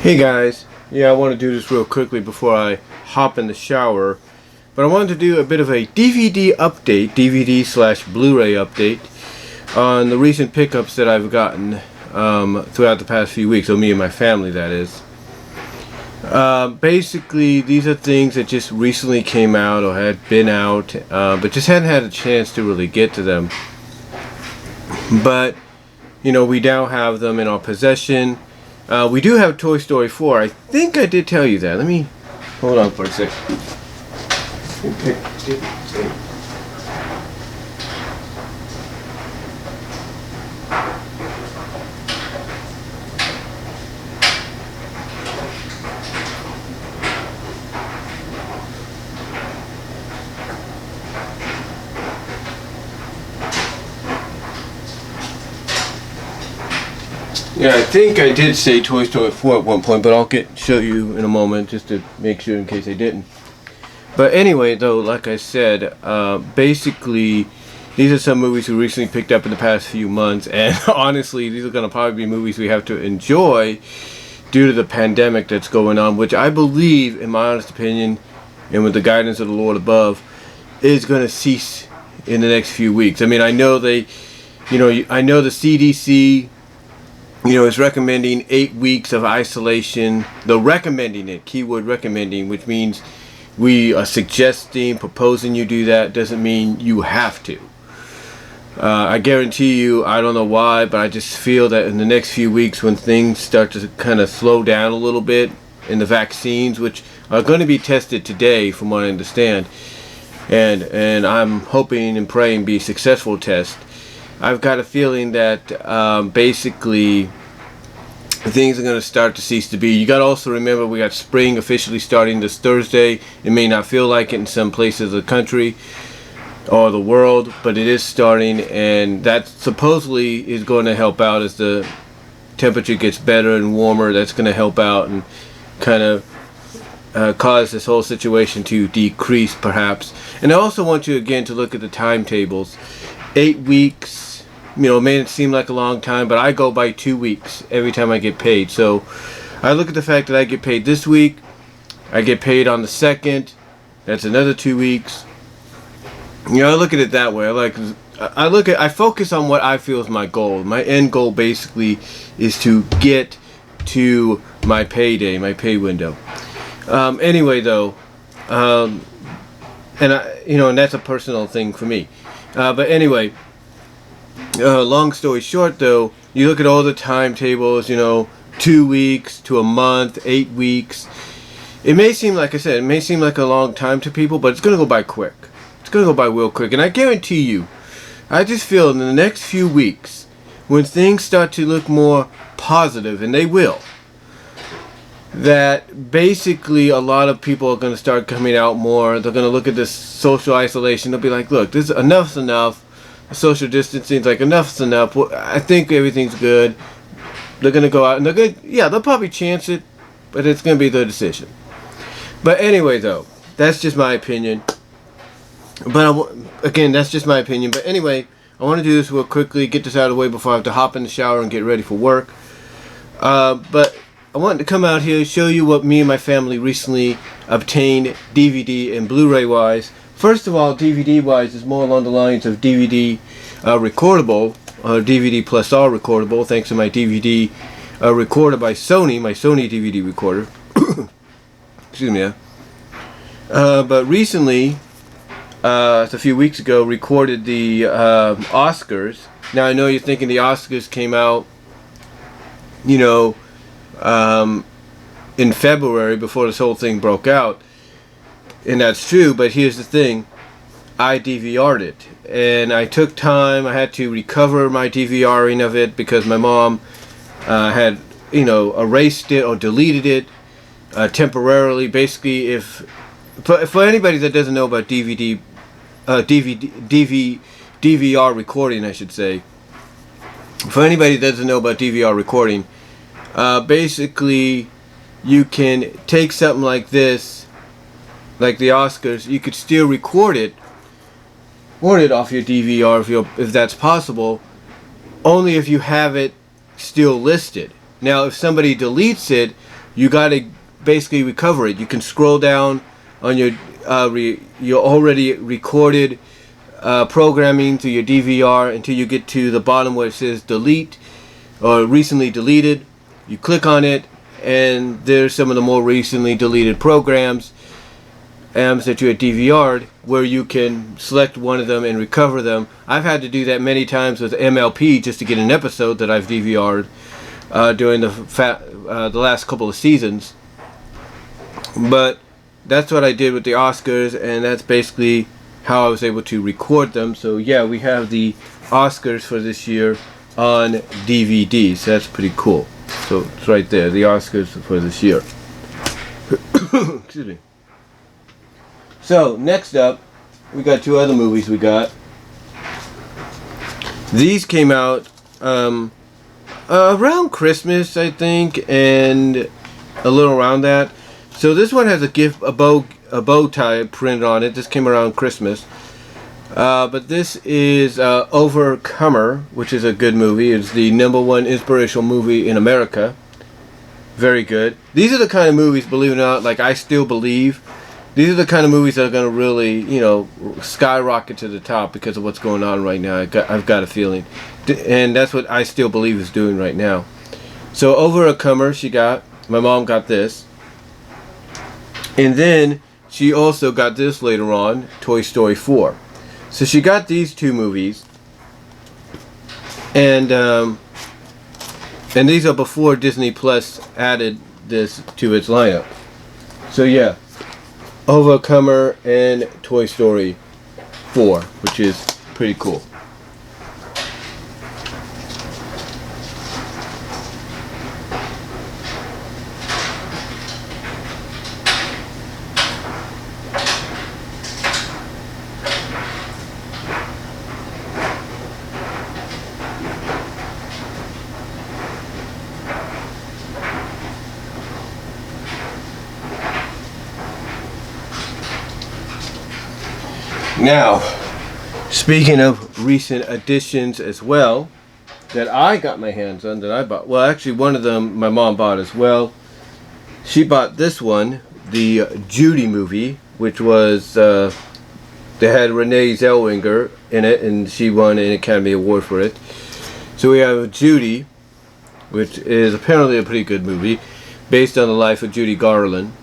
Hey guys, I want to do this real quickly before I hop in the shower, but I wanted to do a bit of a DVD update, DVD slash Blu-ray update on the recent pickups that I've gotten throughout the past few weeks, so me and my family, that is. Basically, these are things that just recently came out or had been out, but just hadn't had a chance to really get to them. But, we now have them in our possession. We do have Toy Story 4. I think I did tell you that. Let me hold on for a second. Yeah, I think I did say Toy Story 4 at one point, but I'll show you in a moment just to make sure in case I didn't. But anyway, though, like I said, basically, these are some movies we recently picked up in the past few months, and honestly, these are going to probably be movies we have to enjoy due to the pandemic that's going on, which I believe, in my honest opinion, and with the guidance of the Lord above, is going to cease in the next few weeks. I mean, I know I know the CDC is recommending 8 weeks of isolation. They're recommending it, keyword recommending, which means we are suggesting, proposing you do that. Doesn't mean you have to. I guarantee you, I don't know why, but I just feel that in the next few weeks when things start to kind of slow down a little bit in the vaccines, which are going to be tested today from what I understand, and I'm hoping and praying be successful test, I've got a feeling that basically things are going to start to cease to be. You got to also remember we got spring officially starting this Thursday. It may not feel like it in some places of the country or the world, but it is starting, and that supposedly is going to help out as the temperature gets better and warmer. That's going to help out and kind of cause this whole situation to decrease perhaps. And I also want you again to look at the timetables. 8 weeks, may seem like a long time, but I go by 2 weeks every time I get paid. So I look at the fact that I get paid this week, I get paid on the 2nd, that's another 2 weeks. I look at it that way. I focus on what I feel is my goal. My end goal basically is to get to my payday, my pay window. Anyway though, and that's a personal thing for me. But anyway, long story short though, you look at all the timetables, 2 weeks to a month, 8 weeks. It may seem, like I said, it may seem like a long time to people, but it's going to go by quick. It's going to go by real quick. And I guarantee you, I just feel in the next few weeks, when things start to look more positive, and they will, that basically a lot of people are going to start coming out more. They're going to look at this social isolation. They'll be like, look, this enough's enough. Social distancing's like, enough's enough. Well, I think everything's good. They're going to go out and they'll probably chance it, but it's going to be their decision. But anyway, though, that's just my opinion. But again, that's just my opinion. But anyway, I want to do this real quickly, get this out of the way before I have to hop in the shower and get ready for work. But I wanted to come out here and show you what me and my family recently obtained DVD and Blu-ray wise. First of all, DVD wise is more along the lines of DVD recordable, DVD plus R recordable, thanks to my DVD recorder by Sony, my Sony DVD recorder. Excuse me. But recently, a few weeks ago, recorded the Oscars. Now I know you're thinking the Oscars came out, in February before this whole thing broke out, and that's true, but here's the thing, I DVR'd it, and I took time. I had to recover my DVRing of it because my mom had erased it or deleted it temporarily. Basically, for anybody that doesn't know about DVR recording, I should say, for anybody that doesn't know about DVR recording, basically you can take something like this, like the Oscars, you could still record it off your DVR if that's possible, only if you have it still listed. Now if somebody deletes it, you got to basically recover it. You can scroll down on your already recorded programming to your DVR until you get to the bottom where it says delete or recently deleted. You click on it, and there's some of the more recently deleted programs that you had DVR'd, where you can select one of them and recover them. I've had to do that many times with MLP just to get an episode that I've DVR'd during the last couple of seasons. But that's what I did with the Oscars, and that's basically how I was able to record them. So yeah, we have the Oscars for this year on DVD, so that's pretty cool. So it's right there, the Oscars for this year. Excuse me. So next up, we got two other movies we got. These came out around Christmas, I think, and a little around that. So this one has a bow tie printed on it. This came around Christmas. But this is Overcomer, which is a good movie. It's the #1 inspirational movie in America. Very good. These are the kind of movies, believe it or not, like I Still Believe. These are the kind of movies that are going to really, skyrocket to the top because of what's going on right now. I've got a feeling. And that's what I Still Believe is doing right now. So Overcomer, my mom got this. And then she also got this later on, Toy Story 4. So she got these two movies. And these are before Disney Plus added this to its lineup. So yeah. Overcomer and Toy Story 4, which is pretty cool. Now, speaking of recent additions as well, that I got my hands on, that I bought. Well, actually, one of them my mom bought as well. She bought this one, the Judy movie, which was, they had Renee Zellweger in it, and she won an Academy Award for it. So we have Judy, which is apparently a pretty good movie, based on the life of Judy Garland.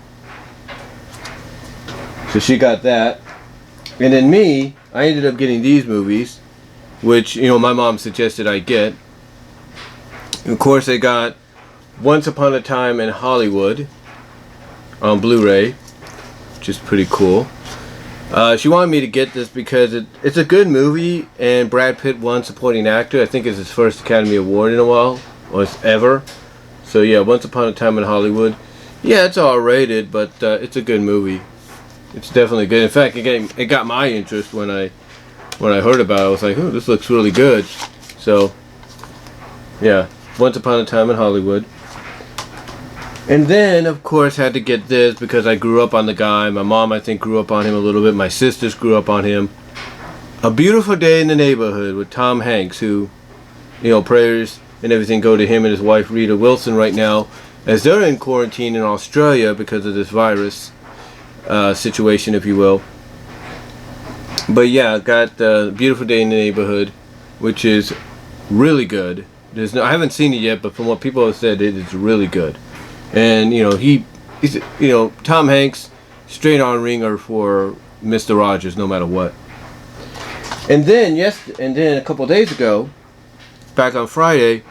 So she got that. And then me, I ended up getting these movies, which, my mom suggested I get. Of course, I got Once Upon a Time in Hollywood on Blu-ray, which is pretty cool. She wanted me to get this because it's a good movie, and Brad Pitt won supporting actor. I think it's his first Academy Award in a while, or ever. So yeah, Once Upon a Time in Hollywood. Yeah, it's R-rated, but it's a good movie. It's definitely good. In fact, it got my interest when I heard about it. I was like, oh, this looks really good. So, yeah, Once Upon a Time in Hollywood. And then, of course, had to get this because I grew up on the guy. My mom, I think, grew up on him a little bit. My sisters grew up on him. A Beautiful Day in the Neighborhood with Tom Hanks, who, prayers and everything go to him and his wife Rita Wilson right now as they're in quarantine in Australia because of this virus situation, if you will. But yeah, I got Beautiful Day in the Neighborhood, which is really good. I haven't seen it yet, but from what people have said, it is really good. And he's Tom Hanks, straight on ringer for Mr. Rogers, no matter what. And then a couple days ago, back on Friday,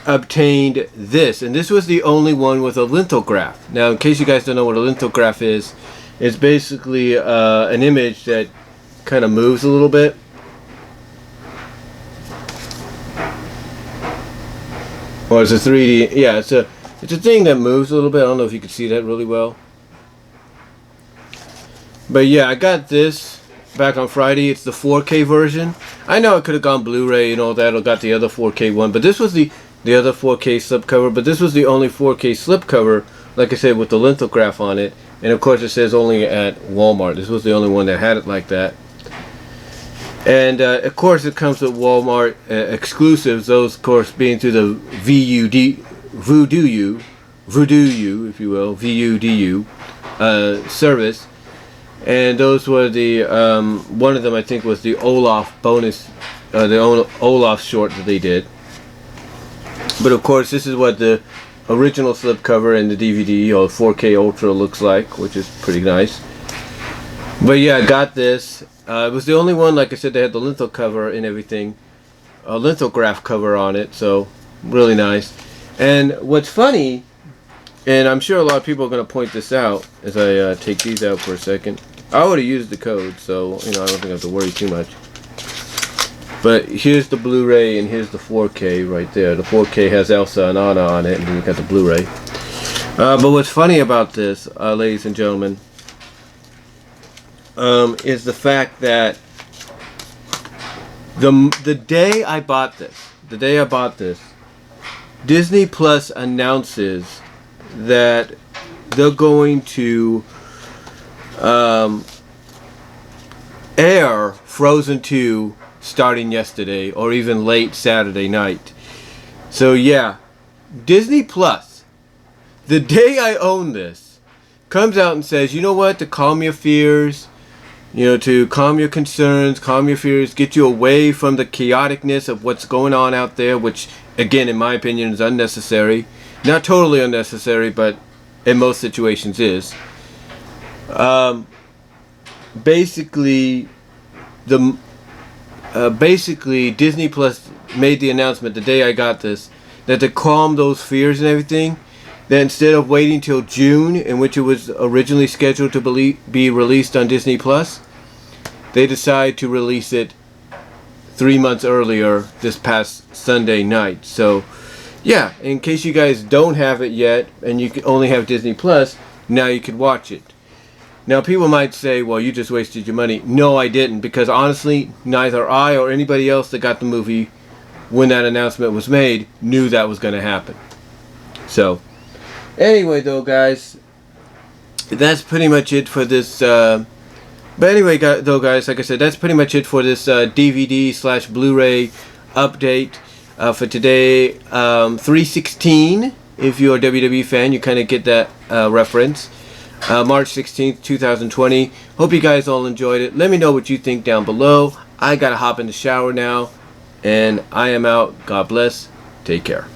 obtained this, and this was the only one with a lithograph. Now, in case you guys don't know what a lithograph is, it's basically an image that kind of moves a little bit. Or it's a 3D. Yeah, it's a thing that moves a little bit. I don't know if you can see that really well. But yeah, I got this back on Friday. It's the 4K version. I know I could have gone Blu-ray and all that, or got the other 4K one, but this was the other 4K slipcover, but this was the only 4K slipcover, like I said, with the lithograph on it. And of course it says only at Walmart. This was the only one that had it like that. And of course it comes with Walmart exclusives, those of course being through the Voodoo Vudu, if you will, VUDU service. And those were the one of them I think was the Olaf bonus, the Olaf short that they did. But of course, this is what the original slipcover and the DVD or 4K Ultra looks like, which is pretty nice. But yeah, I got this. It was the only one, like I said, that had the lintel cover and everything, a lithograph cover on it, so really nice. And what's funny, and I'm sure a lot of people are going to point this out as I take these out for a second. I already used the code, so I don't think I have to worry too much. But here's the Blu-ray and here's the 4K right there. The 4K has Elsa and Anna on it, and then you got the Blu-ray. But what's funny about this, ladies and gentlemen, is the fact that the day I bought this, Disney Plus announces that they're going to air Frozen 2 starting yesterday or even late Saturday night. So yeah, Disney Plus, the day I own this, comes out and says, you know what, to calm your fears, to calm your concerns, calm your fears, get you away from the chaoticness of what's going on out there, which again in my opinion is unnecessary. Not totally unnecessary, but in most situations is. Basically Disney Plus made the announcement the day I got this that to calm those fears and everything, that instead of waiting till June, in which it was originally scheduled to be released on Disney Plus, they decided to release it 3 months earlier this past Sunday night. So yeah, in case you guys don't have it yet and you only have Disney Plus, now you can watch it. Now people might say, well, you just wasted your money. No, I didn't, because honestly, neither I or anybody else that got the movie when that announcement was made knew that was going to happen. So anyway though, guys, that's pretty much it for this but anyway though, guys, like I said, that's pretty much it for this DVD/Blu-ray update for today, 3/16. If you're a WWE fan, you kind of get that reference. March 16th, 2020. Hope you guys all enjoyed it. Let me know what you think down below. I gotta hop in the shower now, and I am out. God bless. Take care.